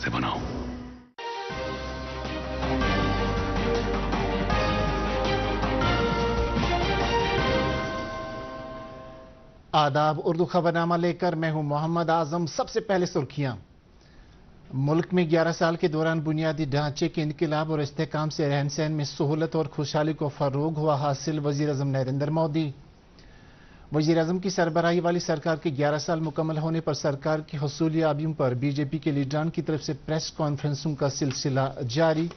से बनाओ। आदाब, उर्दू खबरनामा लेकर मैं हूं मोहम्मद आजम। सबसे पहले सुर्खियां। मुल्क में 11 साल के दौरान बुनियादी ढांचे के इनकलाब और इस्तेहकाम से रहन सहन में सहूलत और खुशहाली को फरोग हुआ हासिल। वजीर आजम नरेंद्र मोदी। वजीर आजम की सरबराही वाली सरकार के 11 साल मुकम्मल होने पर सरकार की हसूलियाबियों पर बीजेपी के लीडरान की तरफ से प्रेस कॉन्फ्रेंसों का सिलसिला जारी।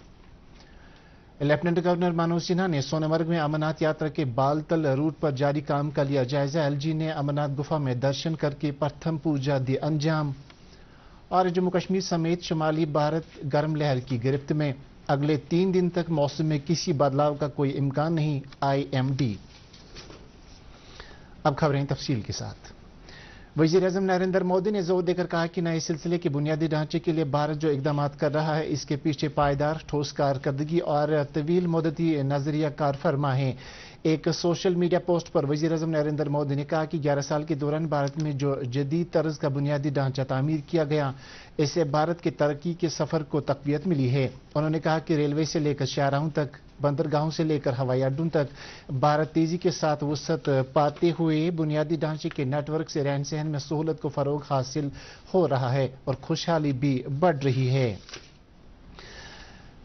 लेफ्टिनेंट गवर्नर मनोज सिन्हा ने सोनमर्ग में अमरनाथ यात्रा के बालतल रूट पर जारी काम का लिया जायजा। एलजी ने अमरनाथ गुफा में दर्शन करके प्रथम पूजा दी अंजाम। और जम्मू कश्मीर समेत शुमाली भारत गर्म लहर की गिरफ्त में, अगले 3 दिन तक मौसम में किसी बदलाव का कोई इम्कान नहीं, IMD। अब खबरें तफसील के साथ। वजीर आजम नरेंद्र मोदी ने जोर देकर कहा कि नए सिलसिले के बुनियादी ढांचे के लिए भारत जो इकदाम कर रहा है, इसके पीछे पायदार ठोस कारकर्दगी और तवील मुद्दती नजरिया कार फरमा है। एक सोशल मीडिया पोस्ट पर वजीर आजम नरेंद्र मोदी ने कहा कि 11 साल के दौरान भारत में जो जदीद तर्ज का बुनियादी ढांचा तामीर किया गया, इससे भारत के तरक्की के सफर को तकवीत मिली है। उन्होंने कहा कि रेलवे से लेकर शाहराहों तक, बंदरगाहों से लेकर हवाई अड्डों तक भारत तेजी के साथ वसअत पाते हुए बुनियादी ढांचे के नेटवर्क से रहन सहन में सहूलत को फरोग हासिल हो रहा है और खुशहाली भी बढ़ रही है।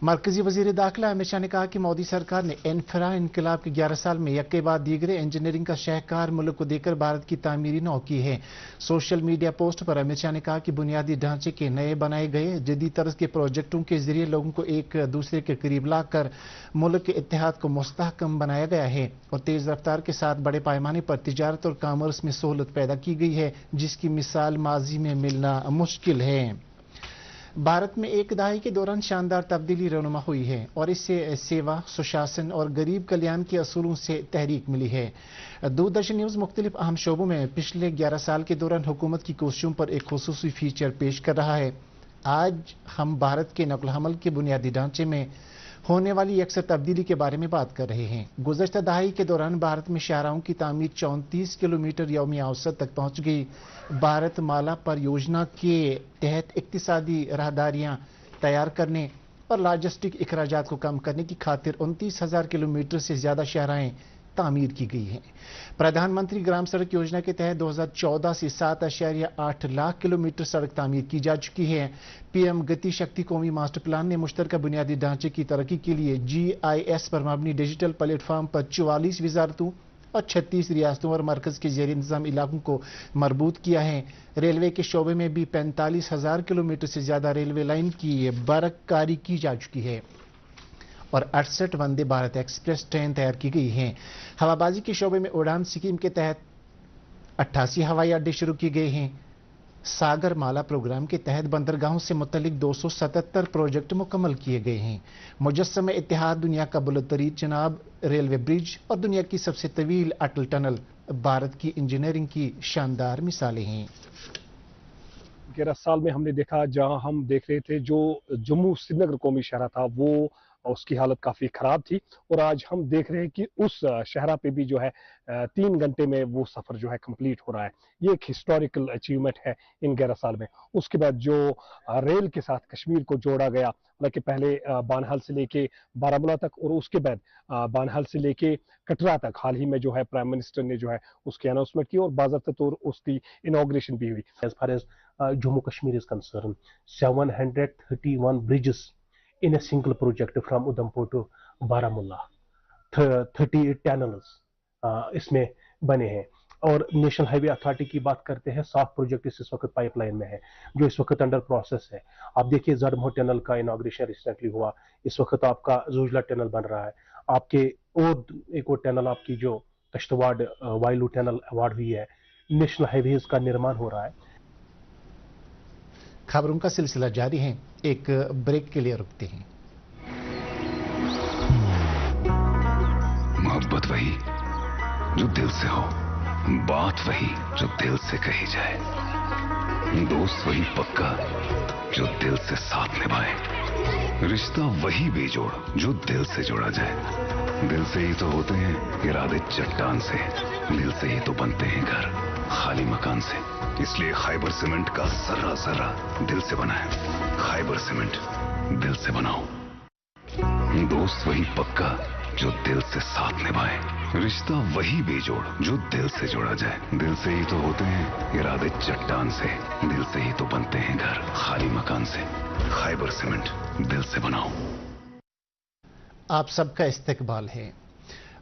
मरकजी वजीर दाखिला अमित शाह ने कहा कि मोदी सरकार ने इंफ्रा इनकलाब के 11 साल में यके बाद दीगरे इंजीनियरिंग का शाहकार मुल्क को देकर भारत की तामीरी नौ की है। सोशल मीडिया पोस्ट पर अमित शाह ने कहा कि बुनियादी ढांचे के नए बनाए गए जदीद तर्ज के प्रोजेक्टों के जरिए लोगों को एक दूसरे के करीब लाकर मुल्क के इत्तेहाद को मुस्तहकम बनाया गया है और तेज रफ्तार के साथ बड़े पैमाने पर तिजारत और कामर्स में सहूलत पैदा की गई है, जिसकी मिसाल माजी में मिलना मुश्किल है। भारत में एक दहाई के दौरान शानदार तब्दीली रनुमा हुई है और इससे सेवा, सुशासन और गरीब कल्याण के असूलों से तहरीक मिली है। दूरदर्शन न्यूज मुख्तलिफ अहम शोबों में पिछले 11 साल के दौरान हुकूमत की कोशिशों पर एक खुसूसी फीचर पेश कर रहा है। आज हम भारत के नकल हमल के बुनियादी ढांचे में होने वाली अक्सर तब्दीली के बारे में बात कर रहे हैं। गुज़श्ता दहाई के दौरान भारत में शाहराहों की तामीर 34 किलोमीटर यौमी औसत तक पहुंच गई। भारत माला परियोजना के तहत इक्तिसादी राहदारियां तैयार करने और लॉजिस्टिक अखराजात को कम करने की खातिर 29,000 किलोमीटर से ज्यादा शाहराहें तामीर की गई हैं। प्रधानमंत्री ग्राम सड़क योजना के तहत 2014 से 7.8 लाख किलोमीटर सड़क तामीर की जा चुकी है। पीएम गति शक्ति कौमी मास्टर प्लान ने मुश्तरका बुनियादी ढांचे की तरक्की के लिए GIS पर मबनी डिजिटल प्लेटफॉर्म पर 44 वजारतों और 36 रियासतों और मरकज के जेर इंतजाम इलाकों को मरबूत किया है। रेलवे के शोबे में भी 45,000 किलोमीटर से ज्यादा रेलवे लाइन की बरकरारी की जा चुकी है और 68 वंदे भारत एक्सप्रेस ट्रेन तैयार की गई हैं। हवाबाजी के शोबे में उड़ान स्कीम के तहत 88 हवाई अड्डे शुरू किए गए हैं। सागर माला प्रोग्राम के तहत बंदरगाहों से मुतल्लिक 277 प्रोजेक्ट मुकम्मल किए गए हैं। मुजस्सम इत्तेहाद, दुनिया का बुलंदतरीन चिनाब रेलवे ब्रिज और दुनिया की सबसे तवील अटल टनल भारत की इंजीनियरिंग की शानदार मिसालें हैं। 11 साल में हमने देखा, जहां हम देख रहे थे जो जम्मू श्रीनगर कौमी शहरा था वो उसकी हालत काफ़ी ख़राब थी और आज हम देख रहे हैं कि उस शहरा पे भी जो है 3 घंटे में वो सफ़र जो है कंप्लीट हो रहा है। ये एक हिस्टोरिकल अचीवमेंट है इन 11 साल में। उसके बाद जो रेल के साथ कश्मीर को जोड़ा गया, हालांकि पहले बानहाल से लेके बारामूला तक और उसके बाद बानहाल से लेके कटरा तक हाल ही में जो है प्राइम मिनिस्टर ने जो है उसकी अनाउंसमेंट की और बाज़ाब्ता तौर उसकी इनॉग्रेशन भी हुई। As far as Jammu Kashmir is concerned, 731 bridges in a single project from Udhampur to Baramulla, 38 tunnels इसमें बने हैं। और नेशनल हाईवे अथॉरिटी की बात करते हैं, 7 प्रोजेक्ट इस वक्त पाइपलाइन में है जो इस वक्त अंडर प्रोसेस है। आप देखिए जड़मो टनल का इनॉग्रेशन रिसेंटली हुआ, इस वक्त आपका जोजला टनल बन रहा है। आपके और एक और टनल आपकी जो कश्तवाड़ वायलू टनल अवार्ड हुई है। नेशनल हाईवेज का निर्माण हो रहा है। खबरों का सिलसिला जारी है, एक ब्रेक के लिए रुकते हैं। मोहब्बत वही जो दिल से हो, बात वही जो दिल से कही जाए, दोस्त वही पक्का जो दिल से साथ निभाए, रिश्ता वही बेजोड़ जो दिल से जोड़ा जाए। दिल से ही तो होते हैं इरादे चट्टान से, दिल से ही तो बनते हैं घर खाली मकान से। इसलिए खैबर सीमेंट का सर्रा सर्रा दिल से बना है। खाइबर सीमेंट दिल से बनाओ। दोस्त वही पक्का जो दिल से साथ निभाए, रिश्ता वही बेजोड़ जो दिल से जोड़ा जाए। दिल से ही तो होते हैं इरादे चट्टान से, दिल से ही तो बनते हैं घर खाली मकान से। खाइबर सीमेंट दिल से बनाओ। आप सबका इस्तकबाल है।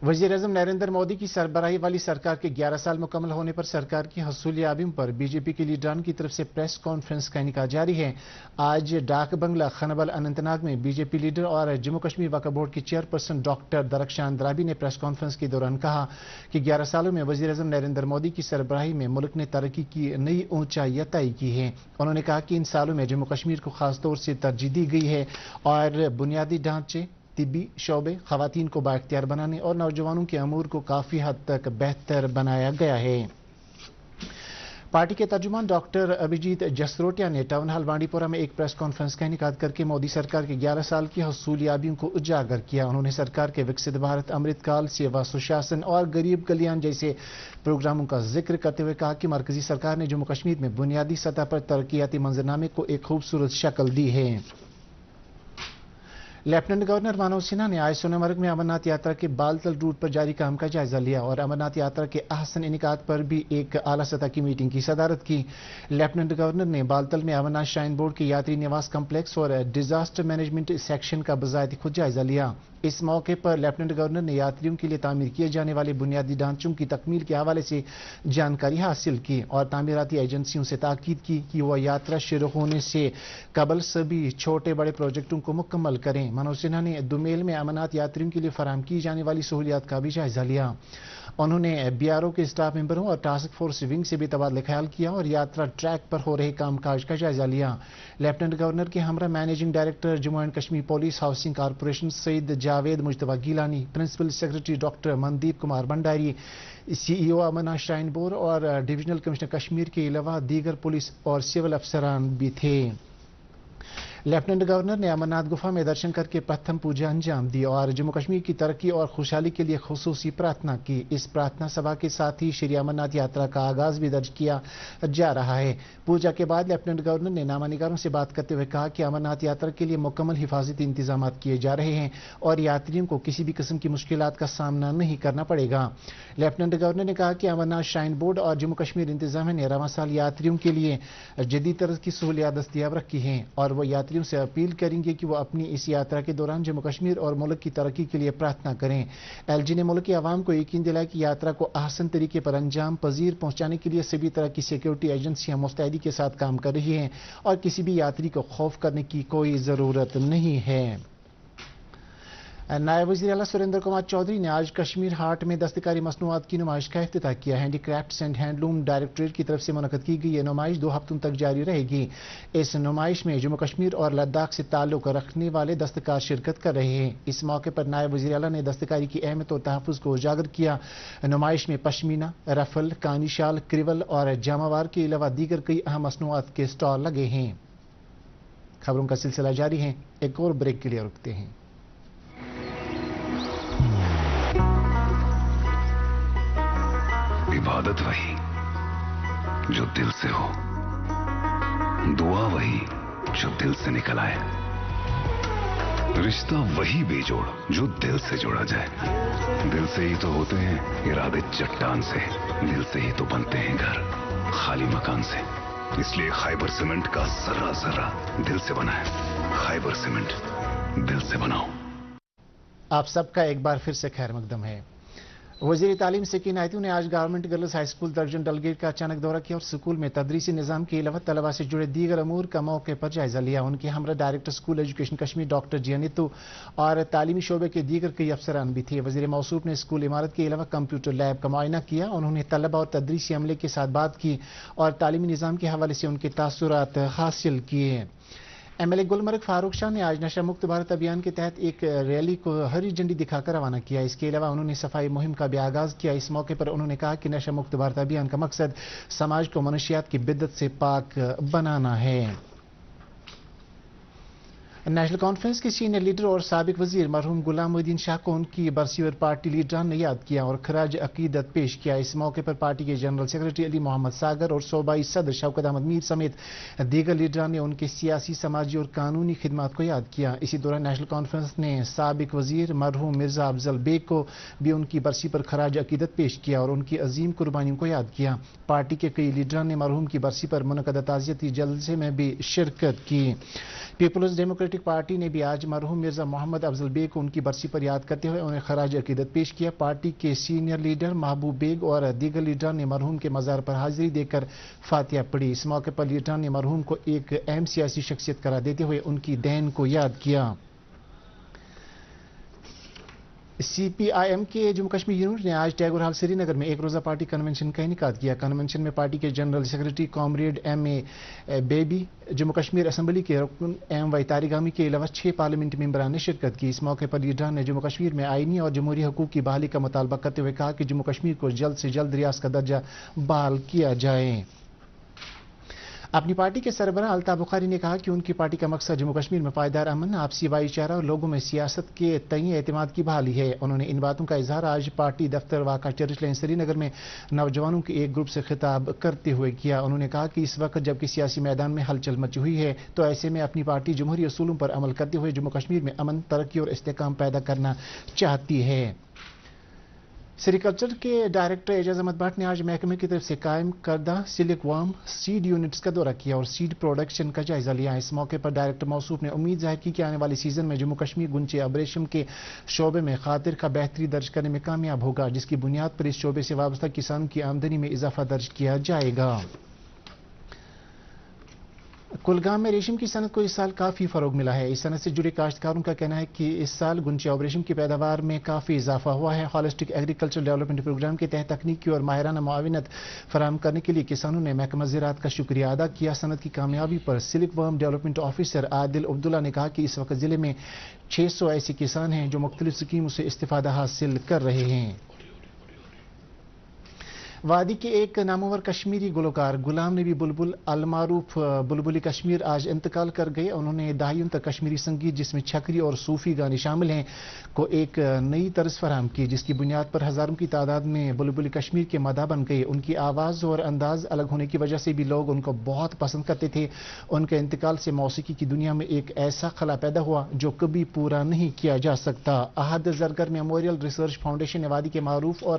वज़ीर-ए-आज़म नरेंद्र मोदी की सरबराही वाली सरकार के 11 साल मुकम्मल होने पर सरकार की हसूलियाबियों पर बीजेपी के लीडरान की तरफ से प्रेस कॉन्फ्रेंस का इनेकाद जारी है। आज डाक बंगला खनबल अनंतनाग में बीजेपी लीडर और जम्मू कश्मीर वक्फ बोर्ड की चेयरपर्सन डॉक्टर दरख्शान द्राबी ने प्रेस कॉन्फ्रेंस के दौरान कहा कि 11 सालों में वज़ीर-ए-आज़म नरेंद्र मोदी की सरबराही में मुल्क ने तरक्की की नई ऊंचाइयां तय की हैं। उन्होंने कहा कि इन सालों में जम्मू कश्मीर को खासतौर से तरजीह दी गई है और बुनियादी ढांचे, तिब्बी शोबे, खवातीन को बाइख्तियार बनाने और नौजवानों के अमूर को काफी हद तक बेहतर बनाया गया है। पार्टी के तर्जुमान डॉक्टर अभिजीत जसरोटिया ने टाउन हॉल बांडीपुरा में एक प्रेस कॉन्फ्रेंस का इनेकाद करके मोदी सरकार के 11 साल की हसूलियाबियों को उजागर किया। उन्होंने सरकार के विकसित भारत, अमृतकाल, सेवा सुशासन और गरीब कल्याण जैसे प्रोग्रामों का जिक्र करते हुए कहा कि मरकजी सरकार ने जम्मू कश्मीर में बुनियादी सतह पर तरक्याती मंजरनामे को एक खूबसूरत शक्ल दी है। लेफ्टिनेंट गवर्नर मनोज सिन्हा ने आज सोनमर्ग में अमरनाथ यात्रा के बालतल रूट पर जारी काम का जायजा लिया और अमरनाथ यात्रा के अहसन इनेकाद पर भी एक आला सतह की मीटिंग की सदारत की। लेफ्टिनेंट गवर्नर ने बालतल में अमरनाथ श्राइन बोर्ड के यात्री निवास कम्प्लेक्स और डिजास्टर मैनेजमेंट सेक्शन का बज़ायत खुद जायजा लिया। इस मौके पर लेफ्टिनेंट गवर्नर ने यात्रियों के लिए तामीर किए जाने वाले बुनियादी ढांचों की तकमील के हवाले से जानकारी हासिल की और तामीराती एजेंसियों से ताकीद की कि वह यात्रा शुरू होने से कबल सभी छोटे बड़े प्रोजेक्टों को मुकम्मल करें। मनोज सिन्हा ने दुमेल में अमरनाथ यात्रियों के लिए फराहम की जाने वाली सहूलियात का भी जायजा लिया। उन्होंने बीआरओ के स्टाफ मेंबरों और टास्क फोर्स विंग से भी तबादला ख्याल किया और यात्रा ट्रैक पर हो रहे कामकाज का जायजा लिया। लेफ्टिनेंट गवर्नर के हमरा managing director Jammu and Kashmir police housing corporation Syed Javed Mujtaba Gilani, principal secretary doctor Mandeep Kumar Bhandari, CEO Amarnath shrine board और डिविजनल कमिश्नर कश्मीर के अलावा दीगर पुलिस और सिविल अफसरान भी थे। लेफ्टिनेंट गवर्नर ने अमरनाथ गुफा में दर्शन करके प्रथम पूजा अंजाम दी और जम्मू कश्मीर की तरक्की और खुशहाली के लिए खुसूसी प्रार्थना की। इस प्रार्थना सभा के साथ ही श्री अमरनाथ यात्रा का आगाज भी दर्ज किया जा रहा है। पूजा के बाद लेफ्टिनेंट गवर्नर ने नामानिगारों से बात करते हुए कहा कि अमरनाथ यात्रा के लिए मुकम्मल हिफाजती इंतजाम किए जा रहे हैं और यात्रियों को किसी भी किस्म की मुश्किलात का सामना नहीं करना पड़ेगा। लेफ्टिनेंट गवर्नर ने कहा कि अमरनाथ श्राइन बोर्ड और जम्मू कश्मीर इंतजामिया ने रवां साल यात्रियों के लिए जदीद तरह की सहूलियात दस्तयाब रखी हैं और वह यात्रियों से अपील करेंगे कि वो अपनी इस यात्रा के दौरान जम्मू कश्मीर और मुल्क की तरक्की के लिए प्रार्थना करें। एलजी ने मुल्क की आवाम को यकीन दिलाया कि यात्रा को आसान तरीके पर अंजाम पजीर पहुंचाने के लिए सभी तरह की सिक्योरिटी एजेंसियां मुस्तैदी के साथ काम कर रही हैं और किसी भी यात्री को खौफ करने की कोई जरूरत नहीं है। नायब वज़ीर आला सुरेंद्र कुमार चौधरी ने आज कश्मीर हाट में दस्तकारी मसनूआत की नुमाइश का इफ्तिताह किया। हैंडीक्राफ्ट्स एंड हैंडलूम डायरेक्टरेट की तरफ से मुनक़द की गई ये नुमाइश 2 हफ्तों तक जारी रहेगी। इस नुमाइश में जम्मू कश्मीर और लद्दाख से ताल्लुक रखने वाले दस्तकार शिरकत कर रहे हैं। इस मौके पर नायब वज़ीर आला ने दस्तकारी की अहमियत और तहफ़्फ़ुज़ को उजागर किया। नुमाइश में पश्मीना, रफल, कानी शाल, क्रिवल और जामावार के अलावा दीगर कई अहम मसनूआत के स्टॉल लगे हैं। खबरों का सिलसिला जारी है, एक और ब्रेक के लिए रुकते हैं। इबादत वही जो दिल से हो, दुआ वही जो दिल से निकल आए, रिश्ता वही बेजोड़ जो दिल से जोड़ा जाए। दिल से ही तो होते हैं इरादे चट्टान से, दिल से ही तो बनते हैं घर खाली मकान से। इसलिए खाइबर सीमेंट का जर्रा जर्रा दिल से बना है। खाइबर सीमेंट दिल से बनाओ। आप सबका एक बार फिर से खैर मकदम है। वज़ीर तालीम सकीना आयतू ने आज गवर्नमेंट गर्ल्स हाई स्कूल दर्जन डलगेट का अचानक दौरा किया और स्कूल में तदरीसी निज़ाम के अलावा तलबा से जुड़े दीगर अमूर का मौके पर जायजा लिया। उनके हमरा director school education Kashmir doctor जियानितू और तालीमी शोबे के दीगर कई अफसरान भी थे। वज़ीर मौसूफ ने स्कूल इमारत के अलावा कंप्यूटर लैब का मुआयना किया। उन्होंने तलबा और तदरीसी अमले के साथ बात की और तालीमी निज़ाम के हवाले से उनके तासुरात हासिल किए। एमएलए गुलमर्ग फारूक शाह ने आज नशा मुक्त भारत अभियान के तहत एक रैली को हरी झंडी दिखाकर रवाना किया। इसके अलावा उन्होंने सफाई मुहिम का भी आगाज किया। इस मौके पर उन्होंने कहा कि नशा मुक्त भारत अभियान का मकसद समाज को मनशियात की बिद्दत से पाक बनाना है। نیشنل کانفرنس کے سینئر لیڈر اور سابق وزیر مرحوم غلام محی الدین شاہ کو ان کی برسی پر پارٹی لیڈران نے یاد کیا اور خراج عقیدت پیش کیا. اس موقع پر پارٹی کے جنرل سیکرٹری علی محمد ساگر اور صوبائی صدر شوکت احمد میر سمیت دیگر لیڈران نے ان کے سیاسی، سماجی اور قانونی خدمات کو یاد کیا. اسی دوران نیشنل کانفرنس نے سابق وزیر مرحوم مرزا افضل بیگ کو بھی ان کی برسی پر خراج عقیدت پیش کیا اور ان کی عظیم قربانیوں کو یاد کیا. پارٹی کے کئی لیڈران نے مرحوم کی برسی پر منعقدہ تعزیتی جلسے میں بھی شرکت کی. پیپلز ڈیموکریٹک پارٹی نے بھی آج مرحوم مرزا محمد افضل بیگ کو ان کی برسی پر یاد کرتے ہوئے انہیں خراج عقیدت پیش کیا. پارٹی کے سینئر لیڈر محبوب بیگ اور دیگر لیڈران نے مرحوم کے مزار پر حاضری دے کر فاتحہ پڑھی. اس موقع پر لیڈران نے مرحوم کو ایک اہم سیاسی شخصیت قرار دیتے ہوئے ان کی دین کو یاد کیا. سی پی آئی ایم کے جموں کشمیر یونٹ نے آج ٹیگور ہال سری نگر میں ایک روزہ پارٹی کنونشن کا انعقاد کیا. کنونشن میں پارٹی کے general secretary comrade M A Baby, Jammu Kashmir assembly کے رکن ایم وائی تاریگامی کے علاوہ 6 پارلیمنٹ ممبران نے شرکت کی. اس موقع پر لیڈران نے جموں کشمیر میں آئینی اور جمہوری حقوق کی بحالی کا مطالبہ کرتے ہوئے کہا کہ جموں کشمیر کو جلد سے جلد ریاست کا درجہ بحال کیا جائے. اپنی پارٹی کے سربراہ الطاف بخاری نے کہا کہ ان کی پارٹی کا مقصد جموں کشمیر میں پائیدار امن، آپسی بھائی چارہ اور لوگوں میں سیاست کے تئیں اعتماد کی بحالی ہے. انہوں نے ان باتوں کا اظہار آج پارٹی دفتر واقع چرچ لین سری نگر میں نوجوانوں کے ایک گروپ سے خطاب کرتے ہوئے کیا. انہوں نے کہا کہ اس وقت جبکہ سیاسی میدان میں ہلچل مچی ہوئی ہے تو ایسے میں اپنی پارٹی جمہوری اصولوں پر عمل کرتے ہوئے جموں کشمیر میں امن، ترقی اور استحکام پیدا کرنا چاہتی ہے. سیریکلچر کے ڈائریکٹر اعجاز احمد بٹ نے آج محکمے کی طرف سے قائم کردہ سلک وارم سیڈ یونٹس کا دورہ کیا اور سیڈ پروڈکشن کا جائزہ لیا. اس موقع پر ڈائریکٹر موصوف نے امید ظاہر کی کہ آنے والے سیزن میں جموں کشمیر گنچے ابریشم کے شعبے میں خاطر کا بہتری درج کرنے میں کامیاب ہوگا، جس کی بنیاد پر اس شعبے سے وابستہ کسانوں کی آمدنی میں اضافہ درج کیا جائے گا. کلگام میں ریشم کی صنعت کو اس سال کافی فروغ ملا ہے. اس صنعت سے جڑے کاشتکاروں کا کہنا ہے کہ اس سال گنچے اور ریشم کی پیداوار میں کافی اضافہ ہوا ہے. ہالسٹک ایگریکلچر ڈیولپمنٹ پروگرام کے تحت تکنیکی اور ماہرانہ معاونت فراہم کرنے کے لیے کسانوں نے محکمہ زراعت کا شکریہ ادا کیا. صنعت کی کامیابی پر سلک ورم ڈیولپمنٹ آفیسر عادل عبداللہ نے کہا کہ اس وقت ضلع میں 600 ایسے کسان ہیں جو مختلف اسکیموں سے استفادہ حاصل کر رہے ہیں. وادی کے ایک نامور کشمیری گلوکار غلام نبی بلبل المعروف بلبلی کشمیر آج انتقال کر گئے. انہوں نے دہائیوں تک کشمیری سنگیت جس میں چھکری اور صوفی گانے شامل ہیں کو ایک نئی طرز فراہم کی، جس کی بنیاد پر ہزاروں کی تعداد میں بلبلی کشمیر کے مداح بن گئے. ان کی آواز اور انداز الگ ہونے کی وجہ سے بھی لوگ ان کو بہت پسند کرتے تھے. ان کے انتقال سے موسیقی کی دنیا میں ایک ایسا خلا پیدا ہوا جو کبھی پورا نہیں کیا جا سکتا. احد زرگر میموریل ریسرچ فاؤنڈیشن نے وادی کے معروف اور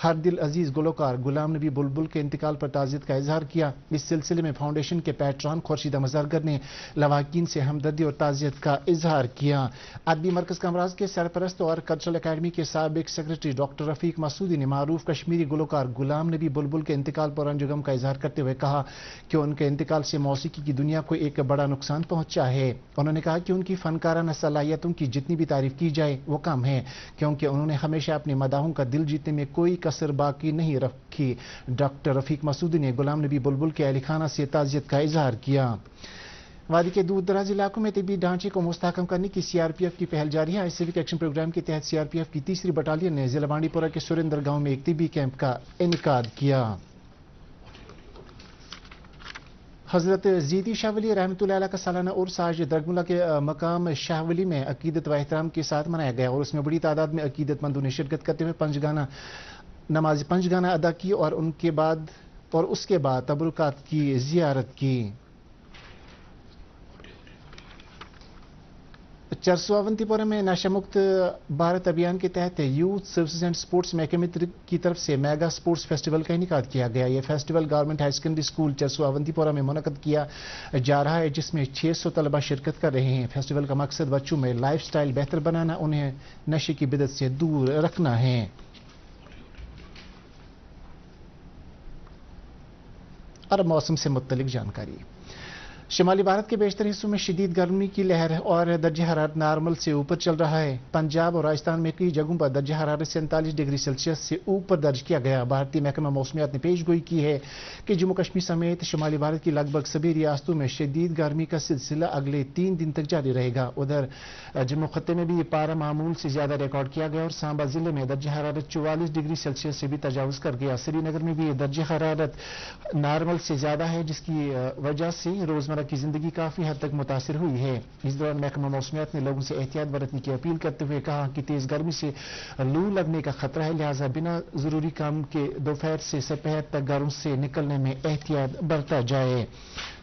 ہر دل عزیز گلوکار غلام نبی بلبل کے انتقال پر تعزیت کا اظہار کیا. اس سلسلے میں فاؤنڈیشن کے پیٹران خورشید احمد زرگر نے لواحقین سے ہمدردی اور تعزیت کا اظہار کیا. ادبی مرکز کامراز کے سرپرست اور کلچرل اکیڈمی کے سابق سیکرٹری ڈاکٹر رفیق مسعودی نے معروف کشمیری گلوکار غلام نبی بلبل کے انتقال پر رنج و غم کا اظہار کرتے ہوئے کہا کہ ان کے انتقال سے موسیقی کی دنیا کو ایک بڑا نقصان پہنچا ہے. انہوں نے کہا کہ ان کی فنکارانہ صلاحیتوں کی جتنی بھی تعریف کی جائے وہ کم ہے، کیونکہ انہوں نے ہمیشہ اپنے مداحوں کا دل جیتنے میں کوئی کسر باقی نہیں رکھی. ڈاکٹر رفیق مسعودی نے غلام نبی بلبل کے اہل خانہ سے تعزیت کا اظہار کیا. وادی کے دور دراز علاقوں میں طبی ڈھانچے کو مستحکم کرنے کی سی آر پی ایف کی پہل جاری ہے. سیوک ایکشن پروگرام کے تحت سی آر پی ایف کی 3ری بٹالین نے ضلع بانڈی پورہ کے سریندر گاؤں میں ایک طبی کیمپ کا انعقاد کیا. حضرت زیدی شاہ ولی رحمۃ اللہ علیہ کا سالانہ عرس آج درگملہ کے مقام شاہ ولی میں عقیدت و احترام کے ساتھ منایا گیا اور اس میں بڑی تعداد میں عقیدت مندوں نے شرکت کرتے ہوئے نماز پنجگانہ ادا کی اور اس کے بعد تبرکات کی زیارت کی. چرسو اونتی پورہ میں نشہ مکت بھارت ابھیان کے تحت یوتھ سروسز اینڈ سپورٹس محکمے کی طرف سے میگا سپورٹس فیسٹیول کا انعقاد کیا گیا. یہ festival government high secondary school Charsoo Awantipora میں منعقد کیا جا رہا ہے، جس میں 600 طلبہ شرکت کر رہے ہیں. فیسٹیول کا مقصد بچوں میں لائف سٹائل بہتر بنانا، انہیں نشے کی بدعت سے دور رکھنا ہے. اور موسم سے متعلق جانکاری. شمالی بھارت کے بیشتر حصوں میں شدید گرمی کی لہر اور درجہ حرارت نارمل سے اوپر چل رہا ہے. پنجاب اور راجستھان میں کئی جگہوں پر درجہ حرارت 47 ڈگری سیلسیس سے اوپر درج کیا گیا. بھارتی محکمہ موسمیات نے پیش گوئی کی ہے کہ جموں کشمیر سمیت شمالی بھارت کی لگ بھگ سبھی ریاستوں میں شدید گرمی کا سلسلہ اگلے 3 دن تک جاری رہے گا. ادھر جموں خطے میں بھی پارہ معمول سے زیادہ ریکارڈ کیا گیا اور سانبا ضلع میں درجہ حرارت 44 ڈگری سیلسیس سے بھی تجاوز کر گیا. سری نگر میں بھی درجہ حرارت نارمل سے زیادہ ہے، جس کی وجہ سے روزمرہ की जिंदगी काफी हद तक मुतासिर हुई है। इस दौरान महकमा मौसमियात ने लोगों से एहतियात बरतने की अपील करते हुए कहा कि तेज गर्मी से लू लगने का खतरा है, लिहाजा बिना जरूरी काम के दोपहर से सपहर तक घरों से निकलने में एहतियात बरता जाए।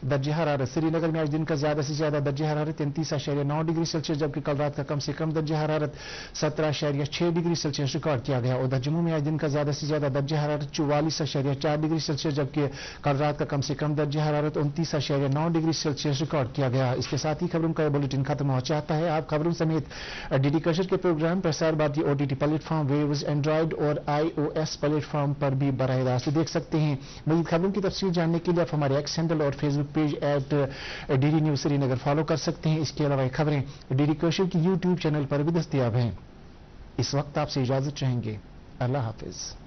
दर्जे हरारत श्रीनगर में आज दिन का ज्यादा से ज्यादा दर्जे हरारत 33.9 डिग्री सेल्सियस, जबकि कल रात का कम से कम दर्जे हरारत 17.6 डिग्री सेल्सियस रिकॉर्ड किया गया। उधर जम्मू में आज दिन का ज्यादा से ज्यादा दर्जे हरारत 44.4 डिग्री सेल्सियस, जबकि कल रात का कम से कम दर्जे हरारत 29.9 डिग्री सेल्सियस रिकॉर्ड किया गया। इसके साथ ही खबरों का बुलेटिन खत्म हो चाहता है। आप खबरों समेत डीडी कल्चर के program Prasar Bharati OTT platform, Waves, Android और iOS प्लेटफॉर्म पर भी बराह रास्त देख सकते हैं। मज़ीद खबरों की तफसील जानने के लिए आप हमारे एक्स हैंडल और Facebook page @DD news Srinagar follow कर सकते हैं। इसके अलावा खबरें डीडी कल्चर की YouTube चैनल पर भी दस्तयाब हैं। इस वक्त आपसे इजाजत चाहेंगे। अल्लाह हाफिज।